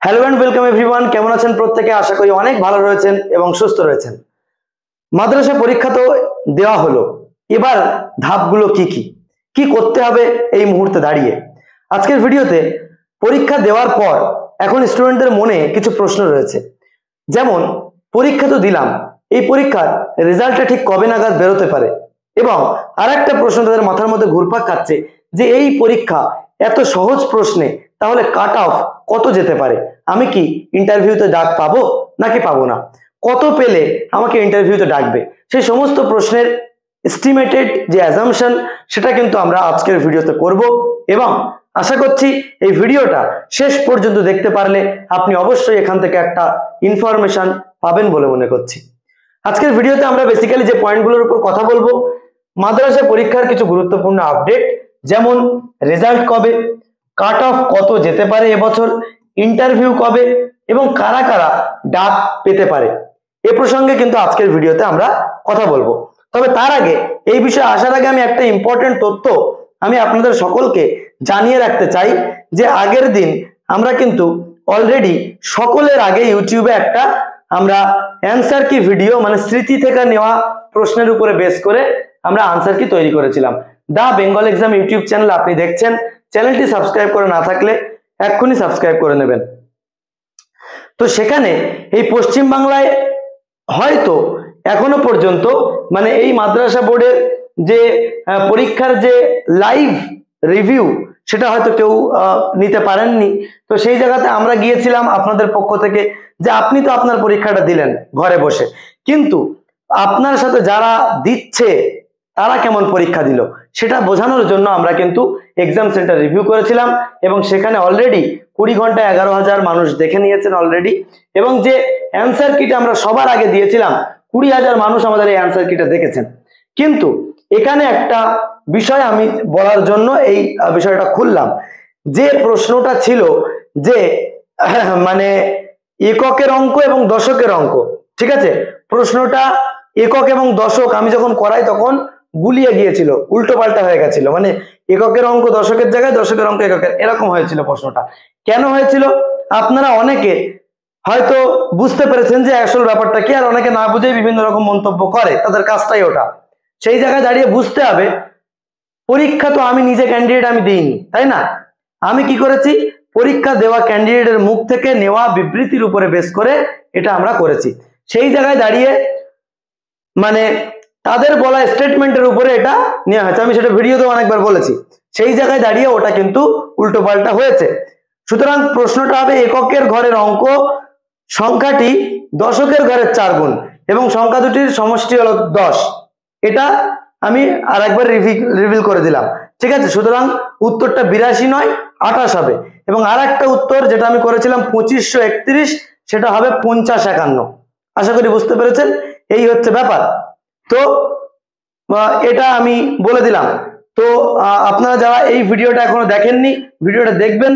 Hello and welcome everyone. কেমন আছেন প্রত্যেকে? আশা করি অনেক ভালো রয়েছেন এবং সুস্থ রয়েছেন। মাদ্রাসা পরীক্ষা তো দেওয়া হলো, এবার ধাপগুলো কি কি কি করতে হবে এই মুহূর্তে দাঁড়িয়ে। আজকের ভিডিওতে পরীক্ষা দেওয়ার পর এখন স্টুডেন্টদের মনে কিছু প্রশ্ন রয়েছে, যেমন পরীক্ষা তো দিলাম, এই পরীক্ষার রেজাল্টটা ঠিক কবে নাগাদ বেরোতে পারে, এবং আর একটা প্রশ্ন তাদের মাথার মধ্যে ঘুরপাক খাচ্ছে যে এই পরীক্ষা এত সহজ প্রশ্নে তাহলে কাট অফ কত যেতে পারে, আমি কি ইন্টারভিউতে ডাক পাবো নাকি পাবো না, কত পেলে আমাকে ইন্টারভিউতে ডাকবে, সেই সমস্ত প্রশ্নের এস্টিমেটেড যে অ্যাজাম্পশন সেটা কিন্তু আমরা আজকের ভিডিওতে করব। এবং আশা করছি এই ভিডিওটা শেষ পর্যন্ত দেখতে পারলে আপনি অবশ্যই এখান থেকে একটা ইনফরমেশন পাবেন বলে মনে করছি। আজকের ভিডিওতে আমরা বেসিক্যালি যে পয়েন্টগুলোর উপর কথা বলবো, মাদ্রাসা পরীক্ষার কিছু গুরুত্বপূর্ণ আপডেট, যেমন রেজাল্ট কবে, কাট অফ কত যেতে পারে এবছর, ইন্টারভিউ কবে এবং কারা কারা ডাক পেতে পারে, এ প্রসঙ্গে কিন্তু আজকের ভিডিওতে আমরা কথা বলবো। তবে তার আগে, এই বিষয়ে আসার আগে আমি একটা ইম্পর্টেন্ট তথ্য আমি আপনাদের সকলকে জানিয়ে রাখতে চাই যে আগের দিন আমরা কিন্তু অলরেডি সকলের আগে ইউটিউবে একটা আমরা অ্যান্সার কি ভিডিও, মানে স্মৃতি থেকে নেওয়া প্রশ্নের উপরে বেস করে আমরা আনসার কি তৈরি করেছিলাম। দা বেঙ্গল এক্সাম ইউটিউব চ্যানেল আপনি দেখছেন, চ্যানেলটি সাবস্ক্রাইব করে না থাকলে এক্ষুনি সাবস্ক্রাইব করে নেবেন। তো সেখানে এই পশ্চিম বাংলায় হয়তো এখনো পর্যন্ত মানে এই মাদ্রাসা বোর্ডের যে পরীক্ষার যে লাইভ রিভিউ সেটা হয়তো কেউ নিতে পারেননি। তো সেই জায়গাতে আমরা গিয়েছিলাম আপনাদের পক্ষ থেকে যে আপনি তো আপনার পরীক্ষাটা দিলেন ঘরে বসে, কিন্তু আপনার সাথে যারা দিচ্ছে তারা কেমন পরীক্ষা দিল সেটা বোঝানোর জন্য আমরা কিন্তু এক্সাম সেন্টার রিভিউ করেছিলাম, এবং সেখানে অলরেডি 20 ঘন্টায় 11,000 মানুষ দেখে নিয়েছেন অলরেডি, এবং যে অ্যান্সার কিটা আমরা সবার আগে দিয়েছিলাম 20,000 মানুষ আমাদের এই অ্যান্সার কিটা দেখেছেন। কিন্তু এখানে একটা বিষয় আমি বলার জন্য এই বিষয়টা খুললাম, যে প্রশ্নটা ছিল যে মানে এককের অঙ্ক এবং দশকের অঙ্ক, ঠিক আছে, প্রশ্নটা একক এবং দশক আমি যখন করাই তখন গুলিয়ে গিয়েছিল, উল্টো পাল্টা হয়ে গেছিল, মানে এককের অঙ্ক দশকের জায়গায় দশকের অঙ্ক এককের, এরকম হয়েছিল প্রশ্নটা। কেন হয়েছিল আপনারা অনেকে হয়তো বুঝতে পেরেছেন যে আসল ব্যাপারটা কি, আর অনেকে না বুঝেই বিভিন্ন রকম মন্তব্য করে, তাদের কাজটাই ওটা। সেই জায়গায় দাঁড়িয়ে বুঝতে হবে পরীক্ষা তো আমি নিজে ক্যান্ডিডেট আমি দিইনি, তাই না, আমি কি করেছি পরীক্ষা দেওয়া ক্যান্ডিডেটের মুখ থেকে নেওয়া বিবৃতির উপরে বেস করে এটা আমরা করেছি। সেই জায়গায় দাঁড়িয়ে মানে তাদের বলা স্টেটমেন্টের উপরে এটা নেওয়া হয়েছে, আমি সেটা ভিডিওতে অনেকবার বলেছি। সেই জায়গায় দাঁড়িয়ে ওটা কিন্তু উল্টো পাল্টা হয়েছে। সুতরাং প্রশ্নটা হবে এককের ঘরের অঙ্ক সংখ্যাটি দশকের ঘরের 4 গুণ এবং সংখ্যা দুটির সমষ্টি হলো 10, এটা আমি আর একবার রিভিল করে দিলাম, ঠিক আছে। সুতরাং উত্তরটা 82 নয় 28 হবে, এবং আর একটা উত্তর যেটা আমি করেছিলাম 2531, সেটা হবে 5051। আশা করি বুঝতে পেরেছেন, এই হচ্ছে ব্যাপার। তো এটা আমি বলে দিলাম। তো আপনারা যারা এই ভিডিওটা এখনো দেখেননি, ভিডিওটা দেখবেন,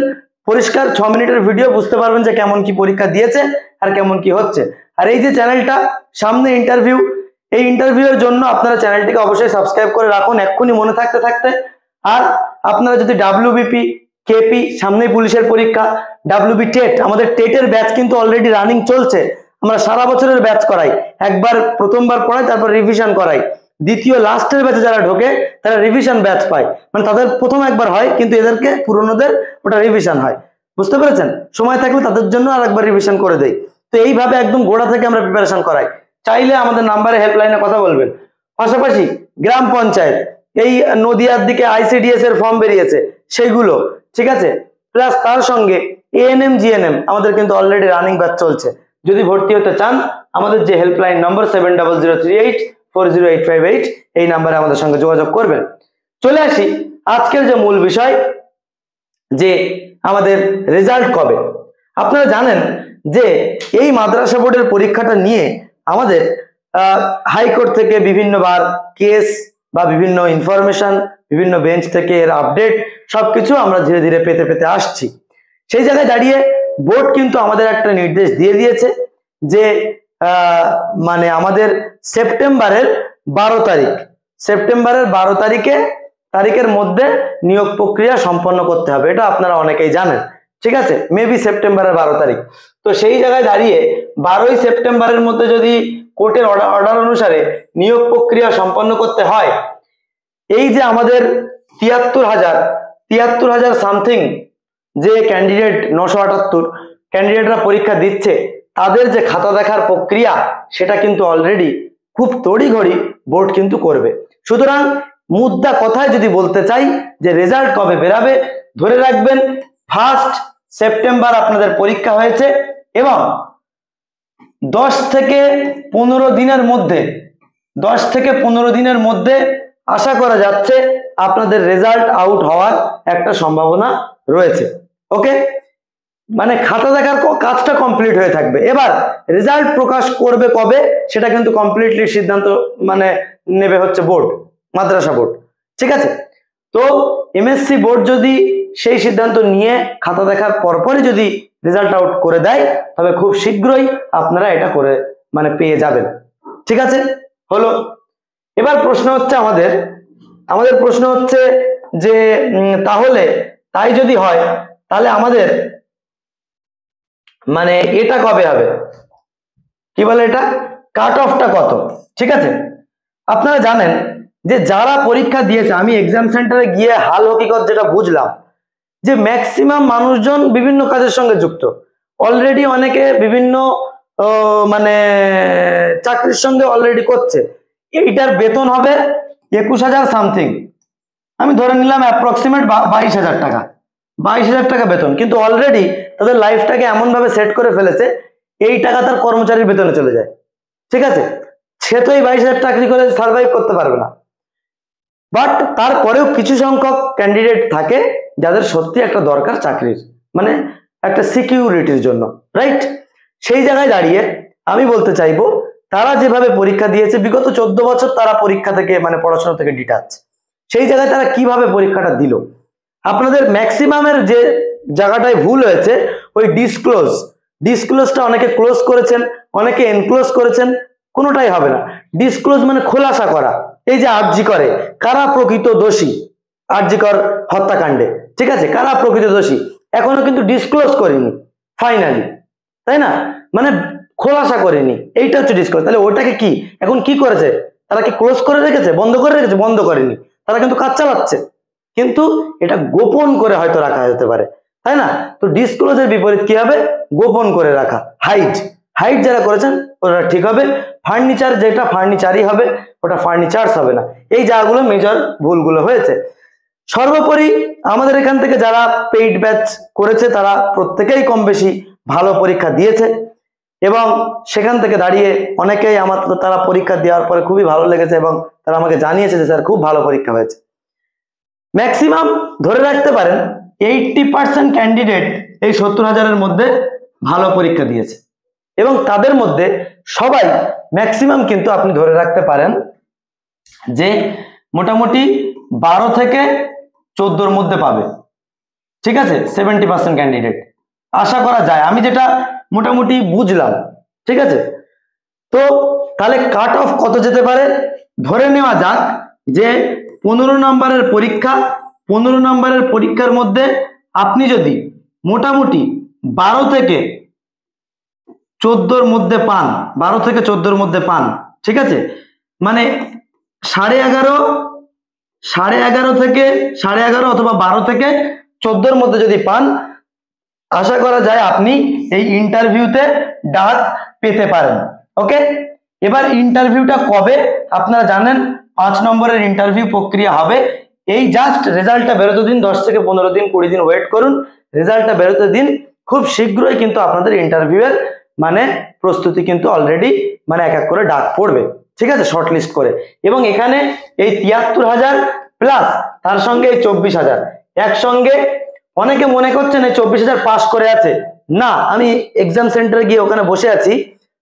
পরিষ্কার 6 মিনিটের ভিডিও, বুঝতে পারবেন যে কেমন কি পরীক্ষা দিয়েছে আর কেমন কি হচ্ছে। আর এই যে চ্যানেলটা সামনে ইন্টারভিউ, এই ইন্টারভিউর জন্য আপনারা চ্যানেলটিকে অবশ্যই সাবস্ক্রাইব করে রাখুন এক্ষুনি মনে থাকতে থাকতে। আর আপনারা যদি ডাব্লিউবিপি, কেপি, সামনেই পুলিশের পরীক্ষা, ডাব্লিউবি টেট, আমাদের টেটের ব্যাচ কিন্তু অলরেডি রানিং চলছে, আমরা সারা বছরের ব্যাচ করাই, একবার প্রথমবার পড়াই তারপর রিভিশন করাই, দ্বিতীয় লাস্টের ব্যাচে যারা ঢোকে তারা রিভিশন ব্যাচ পায়, মানে তাদের প্রথম একবার হয় কিন্তু এদেরকে পুরনোদের ওটা রিভিশন হয়, বুঝতে পেরেছেন, সময় থাকলে তাদের জন্য আর একবার রিভিশন করে দেই। তো এইভাবে একদম গোড়া থেকে আমরা প্রিপারেশন করাই। চাইলে আমাদের নাম্বারে হেল্পলাইনে কথা বলবেন। পাশাপাশি গ্রাম পঞ্চায়েত, এই নদিয়ার দিকে আইসিডিএস এর ফর্ম বেরিয়েছে সেইগুলো, ঠিক আছে, প্লাস তার সঙ্গে এএনএম জিএনএম আমাদের কিন্তু অলরেডি রানিং ব্যাচ চলছে। যদি ভর্তি হতে চান আমাদের যে হেল্পলাইন নম্বর 7003840858, এই নাম্বারে আমাদের সঙ্গে যোগাযোগ করবেন। চলে আসি আজকের যে মূল বিষয়, যে আমাদের রেজাল্ট কবে। আপনারা জানেন যে এই মাদ্রাসা বোর্ডের পরীক্ষাটা নিয়ে আমাদের হাইকোর্ট থেকে বিভিন্নবার কেস বা বিভিন্ন ইনফরমেশন, বিভিন্ন বেঞ্চ থেকে এর আপডেট সবকিছু আমরা ধীরে ধীরে পেতে পেতে আসছি। সেই জায়গায় দাঁড়িয়ে বোর্ড কিন্তু আমাদের একটা নির্দেশ দিয়ে দিয়েছে যে মানে আমাদের সেপ্টেম্বরের 12 তারিখের মধ্যে নিয়োগ প্রক্রিয়া সম্পন্ন করতে হবে, এটা আপনারা অনেকেই জানেন, ঠিক আছে, মেবি সেপ্টেম্বরের 12 তারিখ। তো সেই জায়গায় দাঁড়িয়ে 12ই সেপ্টেম্বরের মধ্যে যদি কোর্টের অর্ডার অনুসারে নিয়োগ প্রক্রিয়া সম্পন্ন করতে হয়, এই যে আমাদের 73,000 সামথিং যে ক্যান্ডিডেট, 978 ক্যান্ডিডেটরা পরীক্ষা দিচ্ছে, তাদের যে খাতা দেখার প্রক্রিয়া সেটা কিন্তু অলরেডি খুব তড়িঘড়ি বোর্ড কিন্তু করবে। সুতরাং মুদ্রা কথায় যদি বলতে চাই যে রেজাল্ট কবে বেরাবে, ধরে রাখবেন 1 সেপ্টেম্বর আপনাদের পরীক্ষা হয়েছে এবং 10 থেকে 15 দিনের মধ্যে আশা করা যাচ্ছে আপনাদের রেজাল্ট আউট হওয়ার একটা সম্ভাবনা রয়েছে। ওকে, মানে খাতা দেখার কাজটা কমপ্লিট হয়ে থাকবে। এবার রেজাল্ট প্রকাশ করবে কবে সেটা কিন্তু কমপ্লিটলি সিদ্ধান্ত মানে নেবে হচ্ছে বোর্ড, মাদ্রাসা বোর্ড। ঠিক আছে, তো এমএসসি বোর্ড যদি সেই সিদ্ধান্ত নিয়ে খাতা দেখার পরপরই যদি রেজাল্ট আউট করে দেয়, তবে খুব শীঘ্রই আপনারা এটা করে মানে পেয়ে যাবেন। ঠিক আছে, হলো। এবার প্রশ্ন হচ্ছে আমাদের প্রশ্ন হচ্ছে যে তাহলে তাই যদি হয় তাহলে আমাদের মানে এটা কবে হবে, কি বলে এটা, কাট অফটা কত? ঠিক আছে, আপনারা জানেন যে যারা পরীক্ষা দিয়েছে, আমি এক্সাম সেন্টারে গিয়ে হাল হকিকত যেটা বুঝলাম যে ম্যাক্সিমাম মানুষজন বিভিন্ন কাজের সঙ্গে যুক্ত, অলরেডি অনেকে বিভিন্ন মানে চাকরির সঙ্গে অলরেডি করছে। এইটার বেতন হবে 21,000 সামথিং, আমি ধরে নিলাম অ্যাপ্রক্সিমেট 22,000 টাকা, 22,000 টাকা বেতন, কিন্তু অলরেডি তাদের লাইফটাকে এমন ভাবে সেট করে ফেলেছে এই টাকা তার কর্মচারীর বেতনে চলে যায়। ঠিক আছে, সে তো এই 22,000 চাকরি করে সার্ভাইভ করতে পারবে না, বাট তারপরেও কিছু সংখ্যক ক্যান্ডিডেট থাকে যাদের সত্যি একটা দরকার চাকরির, মানে একটা সিকিউরিটির জন্য, রাইট? সেই জায়গায় দাঁড়িয়ে আমি বলতে চাইবো তারা যেভাবে পরীক্ষা দিয়েছে বিগত 14 বছর তারা পরীক্ষা থেকে মানে পড়াশোনা থেকে ডিটাচ, সেই জায়গায় তারা কিভাবে পরীক্ষাটা দিল, আপনাদের ম্যাক্সিমামের যে জায়গাটায় ভুল হয়েছে ওই ডিসক্লোজটা অনেকে ক্লোজ করেছেন, অনেকে এনক্লোজ করেছেন, কোনোটাই হবে না। ডিসক্লোজ মানে খোলাসা করা, এই যে আরজি করে কারা প্রকৃত দোষী আরজিকর হত্যাকাণ্ডে, ঠিক আছে, কারা প্রকৃত দোষী এখনো কিন্তু ডিসক্লোজ করেনি ফাইনালি, তাই না, মানে খোলাসা করেনি, এইটা হচ্ছে ডিসক্লোজ। তাহলে ওটাকে কি এখন কি করেছে, তারা কি ক্লোজ করে রেখেছে, বন্ধ করে রেখেছে? বন্ধ করেনি, তারা কিন্তু কাজ চালাচ্ছে, কিন্তু এটা গোপন করে হয়তো রাখা যেতে পারে, তাই না? তো ডিসক্লোজের বিপরীত কি হবে, গোপন করে রাখা, হাইড যারা করেছেন ওটা ঠিক হবে, ফার্নিচার যেটা ফার্নিচারই হবে, ওটা ফার্নিচার্স হবে না। এই জায়গাগুলো মেজর ভুলগুলো হয়েছে। সর্বোপরি আমাদের এখান থেকে যারা পেইড ব্যাচ করেছে তারা প্রত্যেকেই কম বেশি ভালো পরীক্ষা দিয়েছে এবং সেখান থেকে দাঁড়িয়ে অনেকেই আমার তারা পরীক্ষা দেওয়ার পরে খুবই ভালো লেগেছে এবং তারা আমাকে জানিয়েছে যে স্যার খুব ভালো পরীক্ষা হয়েছে। ম্যাক্সিমাম ধরে রাখতে পারেন 80% ক্যান্ডিডেট এই 70,000-এর মধ্যে ভালো পরীক্ষা দিয়েছে এবং তাদের মধ্যে সবাই ম্যাক্সিমাম কিন্তু আপনি ধরে রাখতে পারেন যে মোটামুটি 12 থেকে 14-র মধ্যে পাবে। ঠিক আছে, 70% ক্যান্ডিডেট আশা করা যায়, আমি যেটা মোটামুটি বুঝলাম। ঠিক আছে, তো তাহলে কাট অফ কত যেতে পারে, ধরে নেওয়া যাক যে 15 নম্বরের পরীক্ষা, 15 নম্বরের পরীক্ষার মধ্যে আপনি যদি মোটামুটি 12 থেকে 14-র মধ্যে পান, 12 থেকে 14-র মধ্যে পান, ঠিক আছে, মানে 11.5 থেকে 11.5 অথবা 12 থেকে 14-র মধ্যে যদি পান, আশা করা যায় আপনি এই ইন্টারভিউতে ডাক পেতে পারেন। ওকে, এবার ইন্টারভিউটা কবে আপনারা জানেন, 5 নম্বরের ইন্টারভিউ প্রক্রিয়া হবে। এই জাস্ট রেজাল্টটা বেরোতে দিন, 10 থেকে 15 দিন 20 দিন ওয়েট করুন, রেজাল্টটা বেরোতে দিন, খুব শীঘ্রই কিন্তু আপনাদের ইন্টারভিউয়ের মানে প্রস্তুতি কিন্তু অলরেডি মানে এক এক করে ডাক পড়বে। ঠিক আছে, শর্ট লিস্ট করে, এবং এখানে এই 73,000 প্লাস তার সঙ্গে এই 24,000 একসঙ্গে। অনেকে মনে করছেন এই 24,000 পাস করে আছে, না, আমি এক্সাম সেন্টারে গিয়ে ওখানে বসে আছি,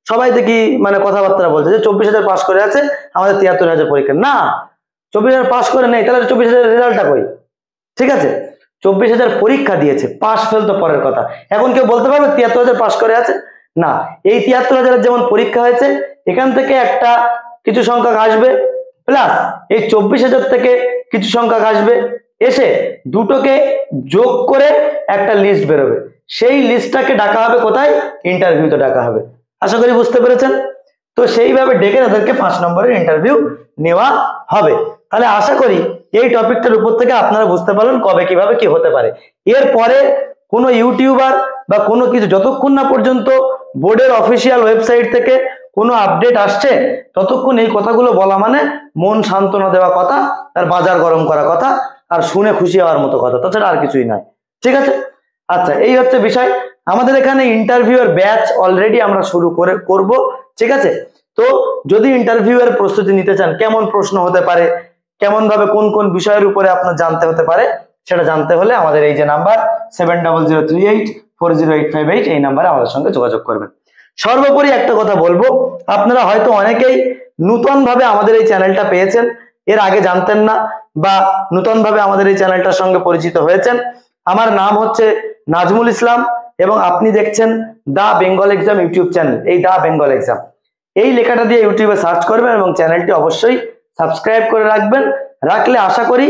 সবাই দেখি মানে কথাবার্তা বলছে যে 24,000 পাস করে আছে, আমাদের 73,000 পরীক্ষা, না, 24,000 পাস করে নেই, তাহলে 24,000 রেজাল্টটা কই? ঠিক আছে, 24,000 পরীক্ষা দিয়েছে, পাস ফেল তো পরের কথা। এখন কেউ বলতে পারবে 73,000 পাস করে আছে? না, এই 73,000 যেমন পরীক্ষা হয়েছে এখান থেকে একটা কিছু সংখ্যক আসবে, প্লাস এই 24,000 থেকে কিছু সংখ্যক আসবে, এসে দুটোকে যোগ করে একটা লিস্ট বেরোবে, সেই লিস্টটাকে ডাকা হবে কোথায়, ইন্টারভিউতে ডাকা হবে। আশা করি বুঝতে পেরেছেন। তো সেইভাবে ডেকে তাদেরকে 5 নম্বরের ইন্টারভিউ নেওয়া হবে। তাহলে আশা করি এই টপিকটার উপর থেকে আপনারা বুঝতে পারলেন কবে কিভাবে কি হতে পারে। এরপরে কোনো ইউটিউবার বা কোনো কিছু যতক্ষণ না পর্যন্ত বোর্ডের অফিসিয়াল ওয়েবসাইট থেকে কোনো আপডেট আসছে ততক্ষণ এই কথাগুলো বলা মানে মন সান্ত্বনা দেওয়া কথা, আর বাজার গরম করা কথা, আর শুনে খুশি হওয়ার মতো কথা, তাছাড়া আর কিছুই নয়। ঠিক আছে, আচ্ছা এই হচ্ছে বিষয়। আমাদের এখানে ইন্টারভিউ এর ব্যাচ অলরেডি আমরা শুরু করব। ঠিক আছে, তো যদি ইন্টারভিউ এর প্রস্তুতি নিতে চান, কেমন প্রশ্ন হতে পারে, কেমন ভাবে কোন কোন বিষয়ের উপরে আপনার জানতে হতে পারে, সেটা জানতে হলে আমাদের এই যে নাম্বার 7003840858 এই নাম্বারে আমাদের সঙ্গে যোগাযোগ করবেন। সর্বোপরি একটা কথা বলবো, আপনারা হয়তো অনেকেই নতুন ভাবে আমাদের এই চ্যানেলটা পেয়েছেন, এর আগে জানতেন না, বা নতুন ভাবে আমাদের এই চ্যানেলটার সঙ্গে পরিচিত হয়েছেন। আমার নাম হচ্ছে নাজমুল ইসলাম এবং আপনি দেখছেন দা বেঙ্গল এক্সাম ইউটিউব চ্যানেল। এই দা বেঙ্গল এক্সাম এই লেখাটা দিয়ে ইউটিউবে সার্চ করবেন এবং চ্যানেলটি অবশ্যই সাবস্ক্রাইব করে রাখবেন। রাখলে আশা করি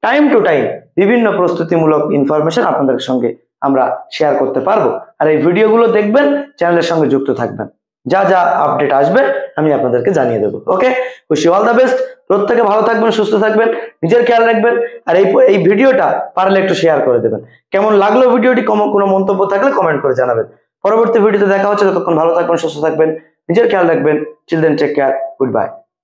টাইম টু টাইম বিভিন্ন প্রস্তুতিমূলক ইনফরমেশন আপনাদের সঙ্গে আমরা শেয়ার করতে পারবো। আর এই ভিডিওগুলো দেখবেন, চ্যানেলের সঙ্গে যুক্ত থাকবেন, যা যা আপডেট আসবে আমি আপনাদেরকে জানিয়ে দেবো। Okay, wish you all the best. প্রত্যেকে ভালো থাকবেন, সুস্থ থাকবেন, নিজের খেয়াল রাখবেন। আর এই ভিডিওটা পারলে একটু শেয়ার করে দেবেন। কেমন লাগলো ভিডিওটি, কোনো মন্তব্য থাকলে কমেন্ট করে জানাবেন। পরবর্তী ভিডিওতে দেখা হচ্ছে, ততক্ষণ ভালো থাকবেন, সুস্থ থাকবেন, নিজের খেয়াল রাখবেন। Children take care, good bye.